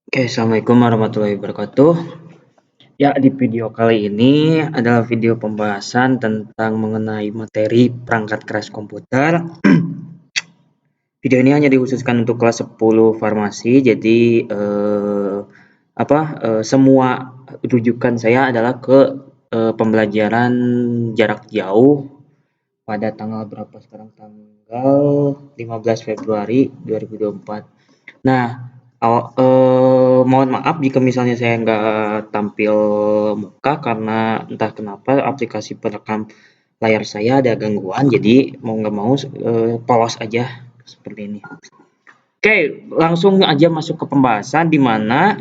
Oke, assalamualaikum warahmatullahi wabarakatuh. Ya, di video kali ini adalah video pembahasan tentang mengenai materi perangkat keras komputer. Video ini hanya dikhususkan untuk kelas 10 farmasi, jadi semua rujukan saya adalah ke pembelajaran jarak jauh pada tanggal berapa sekarang? Tanggal 15 Februari 2024. Nah, mohon maaf jika misalnya saya nggak tampil muka karena entah kenapa aplikasi perekam layar saya ada gangguan, jadi mau nggak mau polos aja seperti ini. Oke, langsung aja masuk ke pembahasan di mana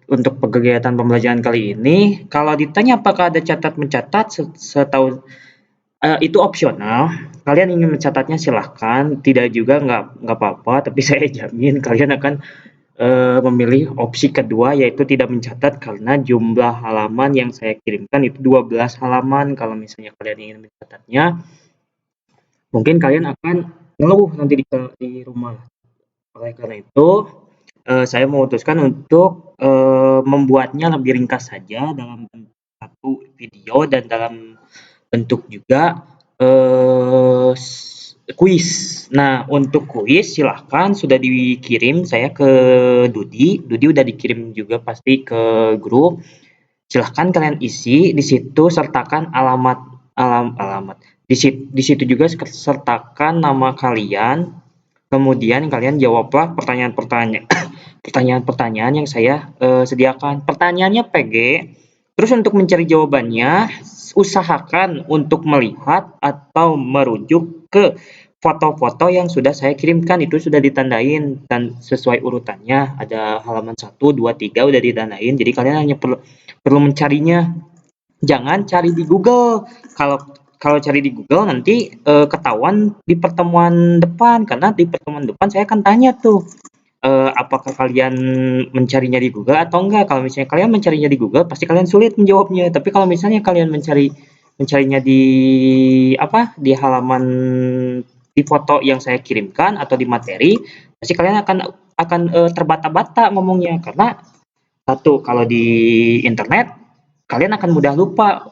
untuk kegiatan pembelajaran kali ini, kalau ditanya apakah ada catat mencatat, setahu itu opsional. Kalian ingin mencatatnya silahkan, tidak juga nggak apa-apa. Tapi saya jamin kalian akan memilih opsi kedua yaitu tidak mencatat karena jumlah halaman yang saya kirimkan itu 12 halaman. Kalau misalnya kalian ingin mencatatnya, mungkin kalian akan ngeluh nanti di rumah. Oleh karena itu, saya memutuskan untuk membuatnya lebih ringkas saja dalam satu video dan dalam bentuk juga kuis. Nah, untuk kuis silahkan sudah dikirim saya ke Dudi. Dudi udah dikirim juga pasti ke grup. Silahkan kalian isi di situ sertakan alamat. Di situ juga sertakan nama kalian. Kemudian kalian jawablah pertanyaan-pertanyaan pertanyaan-pertanyaan yang saya sediakan. Pertanyaannya PG. Terus untuk mencari jawabannya, usahakan untuk melihat atau merujuk ke foto-foto yang sudah saya kirimkan. Itu sudah ditandain dan sesuai urutannya. Ada halaman 1, 2, 3 udah ditandain. Jadi kalian hanya perlu mencarinya. Jangan cari di Google. Kalau kalau cari di Google nanti ketahuan di pertemuan depan, karena di pertemuan depan saya akan tanya tuh apakah kalian mencarinya di Google atau enggak. Kalau misalnya kalian mencarinya di Google, pasti kalian sulit menjawabnya. Tapi kalau misalnya kalian mencarinya di halaman di foto yang saya kirimkan atau di materi, pasti kalian akan terbata-bata ngomongnya karena satu, kalau di internet kalian akan mudah lupa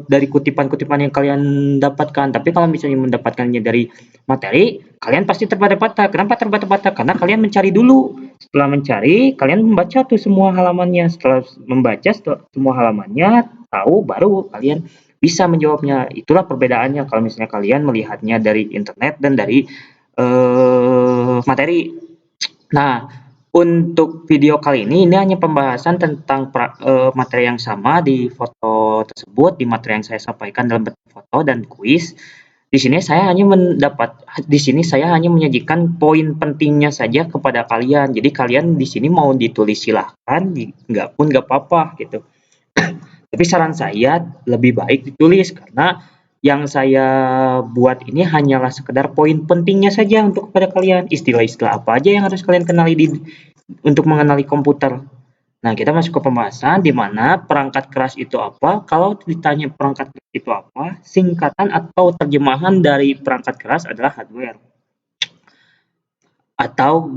dari kutipan-kutipan yang kalian dapatkan. Tapi kalau misalnya mendapatkannya dari materi, kalian pasti terbata-bata. Kenapa terbata-bata? Karena kalian mencari dulu. Setelah mencari, kalian membaca tuh semua halamannya. Setelah membaca semua halamannya, tahu baru kalian bisa menjawabnya. Itulah perbedaannya kalau misalnya kalian melihatnya dari internet dan dari materi. Nah, untuk video kali ini hanya pembahasan tentang materi yang sama di foto tersebut, di materi yang saya sampaikan dalam bentuk foto dan kuis. Di sini saya hanya menyajikan poin pentingnya saja kepada kalian. Jadi kalian di sini mau ditulis silahkan, nggak pun nggak apa-apa gitu. Tapi saran saya lebih baik ditulis karena yang saya buat ini hanyalah sekedar poin pentingnya saja untuk kepada kalian. Istilah-istilah apa aja yang harus kalian kenali untuk mengenali komputer. Nah, kita masuk ke pembahasan di mana perangkat keras itu apa. Kalau ditanya perangkat keras itu apa, singkatan atau terjemahan dari perangkat keras adalah hardware. Atau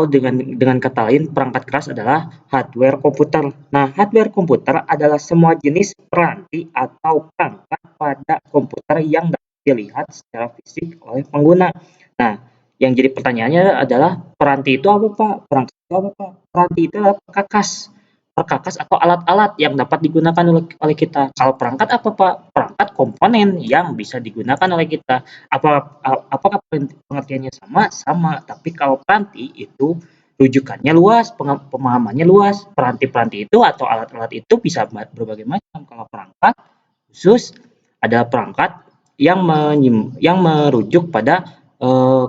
dengan kata lain, perangkat keras adalah hardware komputer. Nah, hardware komputer adalah semua jenis peranti atau perangkat pada komputer yang dapat dilihat secara fisik oleh pengguna. Nah, yang jadi pertanyaannya adalah peranti itu apa, Pak? Perangkat itu apa, Pak? Peranti itu adalah perkakas atau alat-alat yang dapat digunakan oleh kita. Kalau perangkat apa, Pak? Perangkat komponen yang bisa digunakan oleh kita. Apakah pengertiannya sama? Sama. Tapi kalau peranti itu rujukannya luas, pemahamannya luas. Peranti-peranti itu atau alat-alat itu bisa berbagai macam. Kalau perangkat khusus adalah perangkat yang merujuk pada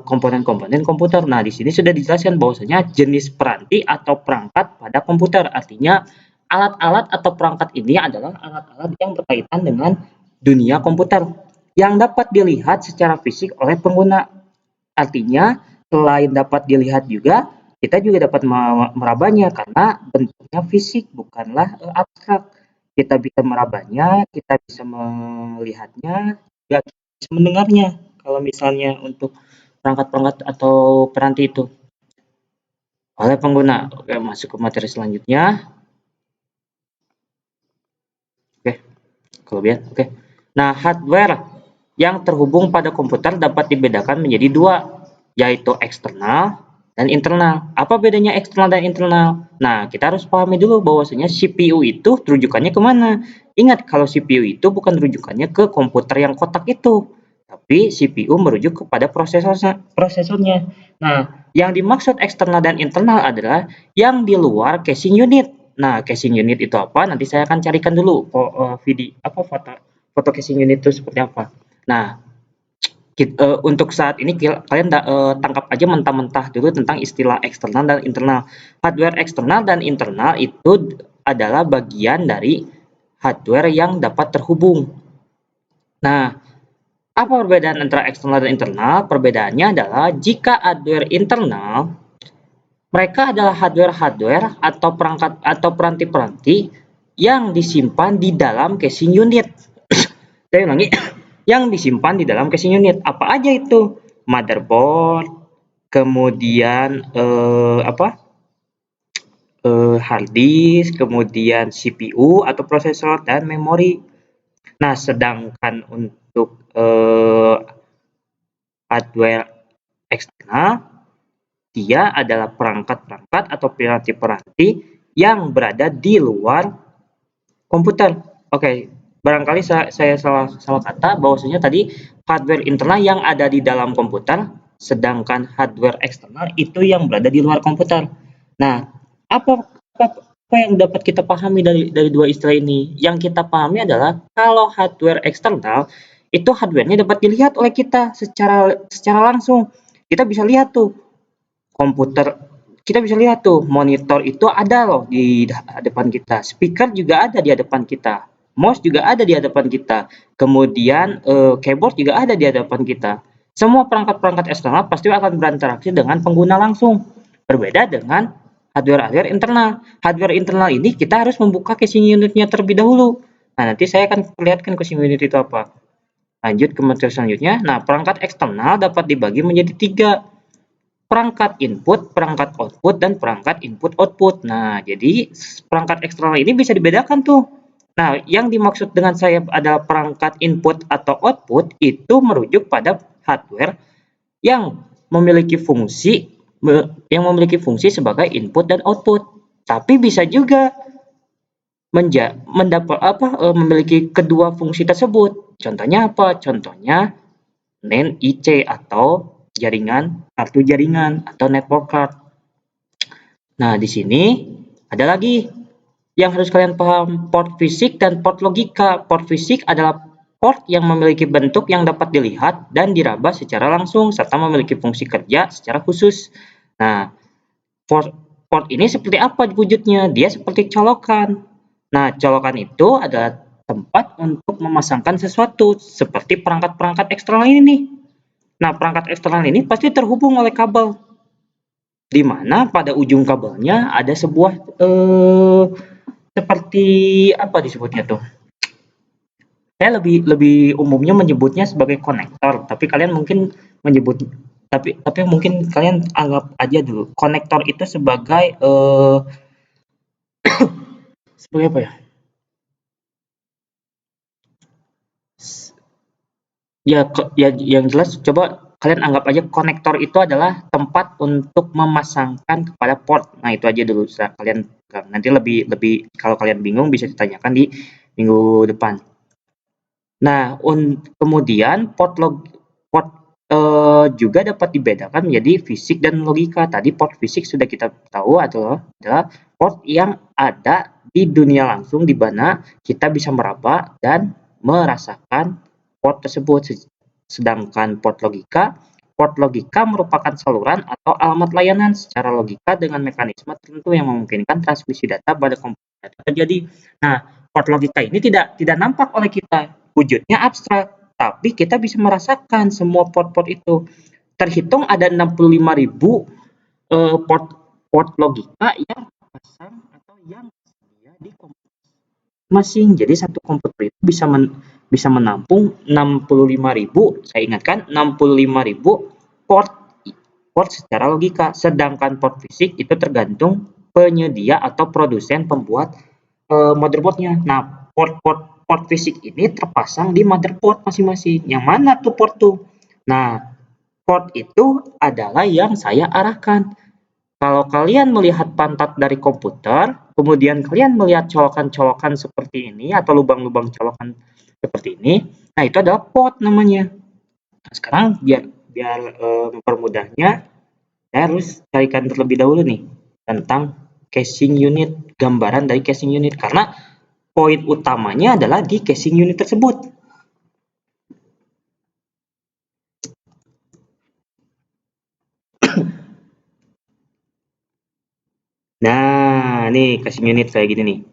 komponen-komponen komputer. Nah, di sini sudah dijelaskan bahwasanya jenis peranti atau perangkat pada komputer. Artinya alat-alat atau perangkat ini adalah alat-alat yang berkaitan dengan dunia komputer yang dapat dilihat secara fisik oleh pengguna. Artinya selain dapat dilihat juga, kita juga dapat merabanya karena bentuknya fisik bukanlah abstrak. Kita bisa merabanya, kita bisa melihatnya, juga bisa mendengarnya. Kalau misalnya untuk perangkat-perangkat atau peranti itu. oleh pengguna. Oke, masuk ke materi selanjutnya. Oke, kelebihan. Oke. Nah, hardware yang terhubung pada komputer dapat dibedakan menjadi dua, yaitu eksternal dan internal. Apa bedanya eksternal dan internal? Nah, kita harus pahami dulu bahwasanya CPU itu rujukannya kemana. Ingat, kalau CPU itu bukan rujukannya ke komputer yang kotak itu, tapi CPU merujuk kepada prosesornya. Nah, yang dimaksud eksternal dan internal adalah yang di luar casing unit. Nah, casing unit itu apa? Nanti saya akan carikan dulu video foto casing unit itu seperti apa. Nah, untuk saat ini kalian tangkap aja mentah-mentah dulu tentang istilah eksternal dan internal. Hardware eksternal dan internal itu adalah bagian dari hardware yang dapat terhubung. Nah, apa perbedaan antara eksternal dan internal? Perbedaannya adalah jika hardware internal, mereka adalah hardware-hardware atau perangkat atau peranti-peranti yang disimpan di dalam casing unit. Saya ulangi, yang disimpan di dalam casing unit. Apa aja itu? Motherboard, kemudian hard disk, kemudian CPU atau prosesor dan memori. Nah, sedangkan untuk hardware eksternal, dia adalah perangkat-perangkat atau peranti-peranti yang berada di luar komputer. Oke, barangkali saya salah kata bahwasanya tadi hardware internal yang ada di dalam komputer, sedangkan hardware eksternal itu yang berada di luar komputer. Nah, apa apa yang dapat kita pahami dari dua istilah ini? Yang kita pahami adalah kalau hardware eksternal itu hardware-nya dapat dilihat oleh kita secara langsung. Kita bisa lihat tuh komputer, kita bisa lihat tuh monitor itu ada loh di hadapan kita, speaker juga ada di hadapan kita, mouse juga ada di hadapan kita, kemudian keyboard juga ada di hadapan kita. Semua perangkat-perangkat eksternal pasti akan berinteraksi dengan pengguna langsung. Berbeda dengan hardware internal. Hardware internal ini kita harus membuka casing unitnya terlebih dahulu. Nah, nanti saya akan perlihatkan casing unit itu apa. Lanjut ke materi selanjutnya. Nah, perangkat eksternal dapat dibagi menjadi tiga: perangkat input, perangkat output, dan perangkat input-output. Nah, jadi perangkat eksternal ini bisa dibedakan tuh. Nah, yang dimaksud dengan saya adalah perangkat input atau output itu merujuk pada hardware yang memiliki fungsi sebagai input dan output. Tapi bisa juga memiliki kedua fungsi tersebut. Contohnya apa? Contohnya NAND IC atau kartu jaringan atau network card. Nah, di sini ada lagi yang harus kalian paham, port fisik dan port logika. Port fisik adalah port yang memiliki bentuk yang dapat dilihat dan diraba secara langsung serta memiliki fungsi kerja secara khusus. Nah, port ini seperti apa wujudnya? Dia seperti colokan. Nah, colokan itu adalah tempat untuk memasangkan sesuatu seperti perangkat-perangkat eksternal ini nih. Nah, perangkat eksternal ini pasti terhubung oleh kabel, di mana pada ujung kabelnya ada sebuah seperti apa disebutnya tuh? Saya lebih umumnya menyebutnya sebagai konektor, tapi kalian mungkin menyebut tapi mungkin kalian anggap aja dulu konektor itu sebagai sebagai apa ya? Ya, yang jelas coba kalian anggap aja konektor itu adalah tempat untuk memasangkan kepada port. Nah, itu aja dulu kalian, nanti lebih kalau kalian bingung bisa ditanyakan di minggu depan. Nah, kemudian port juga dapat dibedakan menjadi fisik dan logika. Tadi port fisik sudah kita tahu adalah port yang ada di dunia langsung di mana kita bisa meraba dan merasakan port tersebut. Sedangkan port logika merupakan saluran atau alamat layanan secara logika dengan mekanisme tertentu yang memungkinkan transmisi data pada komputer terjadi. Nah, port logika ini tidak nampak oleh kita, wujudnya abstrak, tapi kita bisa merasakan semua port-port itu. Terhitung ada 65.000 port logika yang terpasang atau yang tersedia di komputer masing. Jadi satu komputer itu bisa menampung 65.000, saya ingatkan 65.000 port port secara logika, sedangkan port fisik itu tergantung penyedia atau produsen pembuat motherboardnya. Nah, port fisik ini terpasang di motherboard masing-masing. Yang mana tuh port tuh? Nah, port itu adalah yang saya arahkan. Kalau kalian melihat pantat dari komputer, kemudian kalian melihat colokan-colokan seperti ini atau lubang-lubang colokan seperti ini, nah itu adalah port namanya. Nah, sekarang biar biar mempermudahnya, saya harus carikan terlebih dahulu nih tentang casing unit, gambaran dari casing unit karena poin utamanya adalah di casing unit tersebut. Nah, nih casing unit kayak gini nih.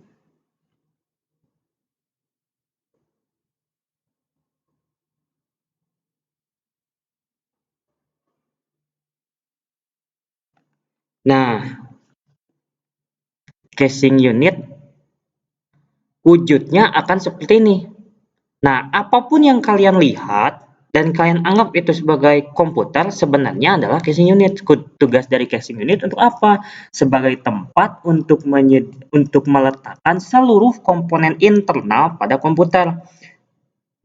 Nah, casing unit wujudnya akan seperti ini. Nah, apapun yang kalian lihat dan kalian anggap itu sebagai komputer sebenarnya adalah casing unit. Tugas dari casing unit untuk apa? Sebagai tempat untuk meletakkan seluruh komponen internal pada komputer.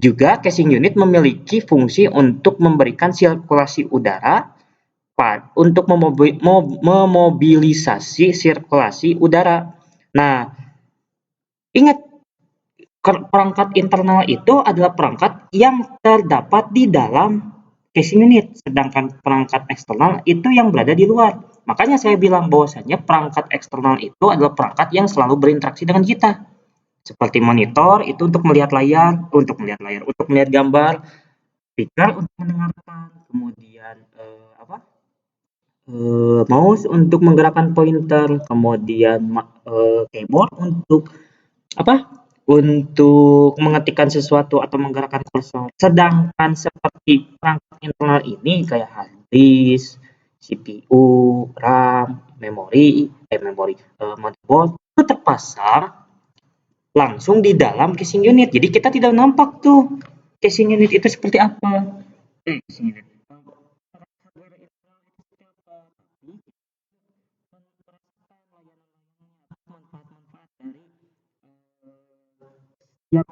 Juga casing unit memiliki fungsi untuk memberikan sirkulasi udara untuk memobilisasi sirkulasi udara. Nah, ingat perangkat internal itu adalah perangkat yang terdapat di dalam casing unit, sedangkan perangkat eksternal itu yang berada di luar. Makanya saya bilang bahwasanya perangkat eksternal itu adalah perangkat yang selalu berinteraksi dengan kita. Seperti monitor itu untuk melihat gambar, speaker untuk mendengarkan, kemudian mouse untuk menggerakkan pointer, kemudian keyboard untuk apa? Untuk mengetikkan sesuatu atau menggerakkan kursor. Sedangkan seperti perangkat internal ini kayak hard disk, CPU, RAM, motherboard itu terpasang langsung di dalam casing unit. Jadi kita tidak nampak tuh casing unit itu seperti apa. Casing unit. Manfaat-manfaat dari yang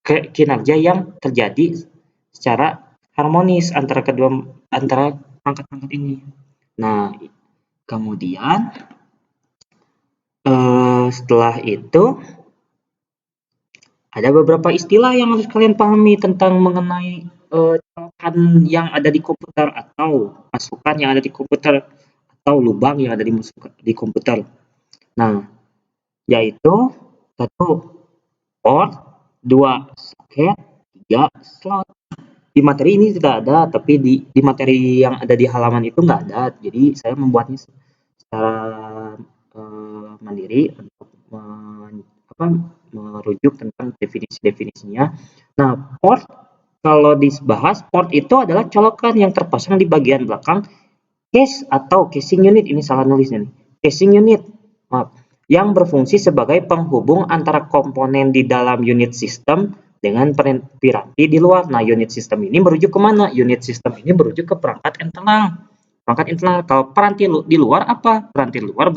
kinerja yang terjadi secara harmonis antara pangkat-pangkat ini. Nah, kemudian setelah itu ada beberapa istilah yang harus kalian pahami tentang mengenai colokan yang ada di komputer atau masukan yang ada di komputer atau lubang yang ada di komputer. Nah, yaitu satu port, dua soket, tiga slot. Di materi ini tidak ada, tapi di materi yang ada di halaman itu nggak ada. Jadi saya membuatnya secara mandiri untuk merujuk tentang definisi-definisinya. Nah, port kalau dibahas, port itu adalah colokan yang terpasang di bagian belakang case atau casing unit. Ini salah nulisnya nih. Casing unit, maaf, yang berfungsi sebagai penghubung antara komponen di dalam unit sistem dengan piranti di luar. Nah, unit sistem ini merujuk kemana? Unit sistem ini merujuk ke perangkat internal. Perangkat internal. Kalau peranti di luar apa? Peranti luar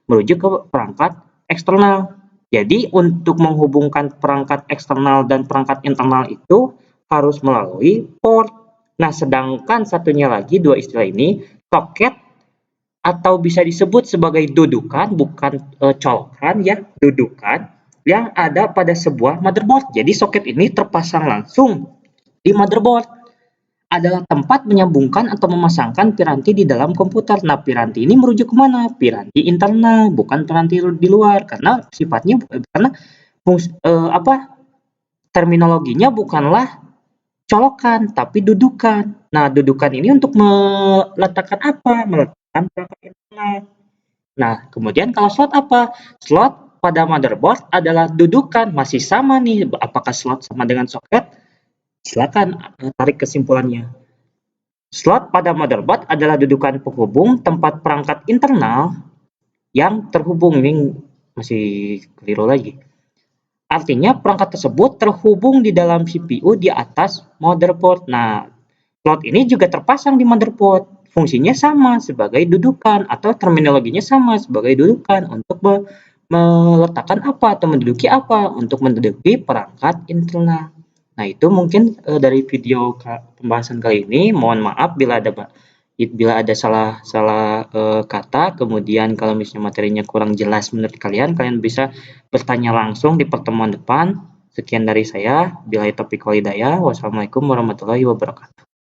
merujuk ke perangkat eksternal. Jadi, untuk menghubungkan perangkat eksternal dan perangkat internal itu harus melalui port. Nah, sedangkan satunya lagi, dua istilah ini, soket atau bisa disebut sebagai dudukan, bukan colokan ya, dudukan yang ada pada sebuah motherboard. Jadi soket ini terpasang langsung di motherboard. Adalah tempat menyambungkan atau memasangkan piranti di dalam komputer. Nah, piranti ini merujuk kemana? Piranti internal, bukan piranti di luar, karena sifatnya karena terminologinya bukanlah colokan, tapi dudukan. Nah, dudukan ini untuk meletakkan apa? Meletakkan perangkat internal. Nah, kemudian kalau slot apa? Slot pada motherboard adalah dudukan. Masih sama nih, apakah slot sama dengan soket? Silakan tarik kesimpulannya. Slot pada motherboard adalah dudukan penghubung tempat perangkat internal yang terhubung. Ini masih keliru lagi. Artinya perangkat tersebut terhubung di dalam CPU di atas motherboard. Nah, Slot ini juga terpasang di motherboard. Fungsinya sama sebagai dudukan atau terminologinya sama sebagai dudukan untuk meletakkan apa atau menduduki apa, untuk menduduki perangkat internal. Nah, itu mungkin dari video pembahasan kali ini. Mohon maaf bila ada salah salah kata, kemudian kalau misalnya materinya kurang jelas menurut kalian, kalian bisa bertanya langsung di pertemuan depan. Sekian dari saya. Billahi taufiq wal hidayah. Wassalamualaikum warahmatullahi wabarakatuh.